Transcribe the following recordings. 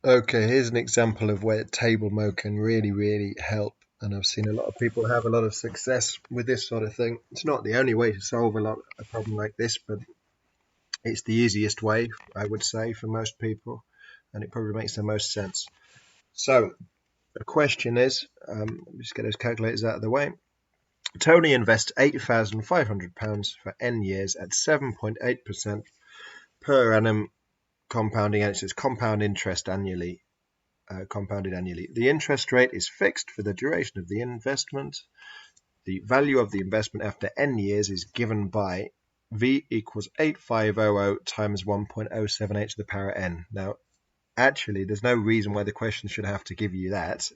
Okay, here's an example of where table mode can really help. And I've seen a lot of people have a lot of success with this sort of thing. It's not the only way to solve a problem like this, but it's the easiest way, I would say, for most people. And it probably makes the most sense. So the question is, just get those calculators out of the way. Tony invests £8,500 for N years at 7.8% per annum compounding, and it says compound interest annually. Compounded annually. The interest rate is fixed for the duration of the investment. The value of the investment after n years is given by V equals 8500 times 1.078 to the power n. Now, actually, there's no reason why the question should have to give you that.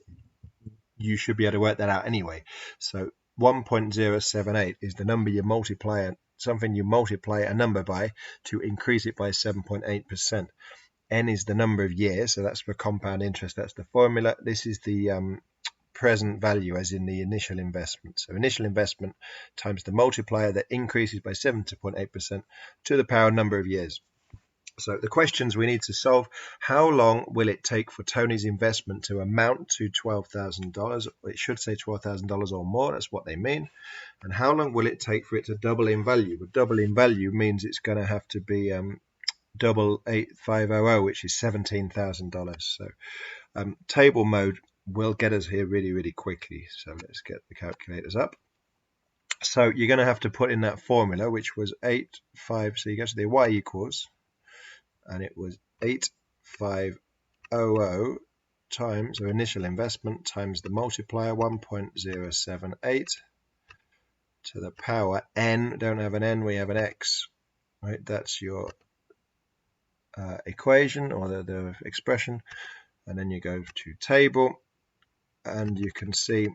You should be able to work that out anyway. So 1.078 is the number you multiply, something you multiply a number by to increase it by 7.8%. N is the number of years, so that's for compound interest. That's the formula. This is the present value, as in the initial investment. So initial investment times the multiplier that increases by 7.8% to the power number of years. So the questions we need to solve: how long will it take for Tony's investment to amount to $12,000? It should say $12,000 or more. That's what they mean. And how long will it take for it to double in value? But double in value means it's going to have to be 8500, which is $17,000. So table mode will get us here really quickly. So let's get the calculators up. So you're going to have to put in that formula, which was 85. So you go to the y equals, and it was 8500 times the initial investment times the multiplier 1.078 to the power n. Don't have an n, we have an x. Right, that's your equation, or the expression. And then you go to table, and you can see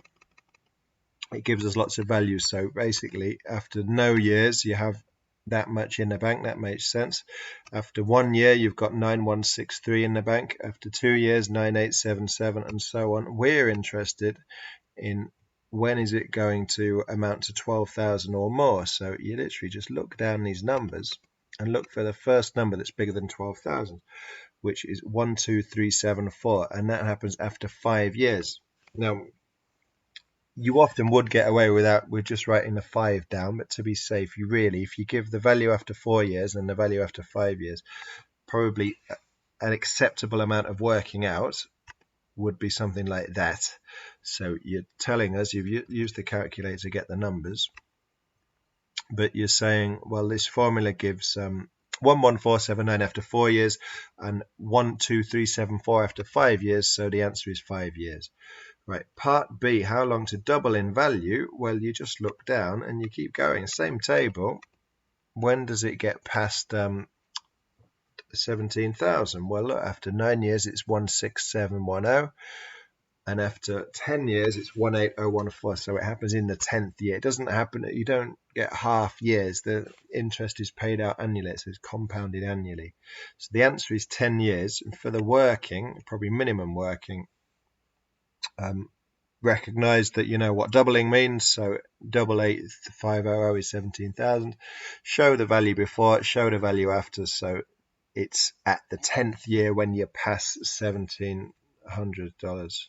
it gives us lots of values. So basically, after no years, you have that much in the bank. That makes sense. After 1 year, you've got 9163 in the bank. After 2 years, 9877, and so on. We're interested in when is it going to amount to 12,000 or more. So you literally just look down these numbers and look for the first number that's bigger than 12,000, which is 12374, and that happens after 5 years. Now, you often would get away with just writing the 5 down, but to be safe, if you give the value after 4 years and the value after 5 years, probably an acceptable amount of working out would be something like that. So you're telling us you've used the calculator to get the numbers, but you're saying, well, this formula gives 11479 after 4 years and 12374 after 5 years, so the answer is 5 years. Right, part B, how long to double in value? Well, you just look down and you keep going. Same table. When does it get past 17,000? Well, look, after 9 years, it's 16710. And after 10 years, it's 18014. So it happens in the 10th year. It doesn't happen, you don't get half years. The interest is paid out annually, so it's compounded annually. So the answer is 10 years. And for the working, probably minimum working, recognize that you know what doubling means. So 88500 is 17,000. Show the value before, show the value after. So it's at the 10th year when you pass $1,700.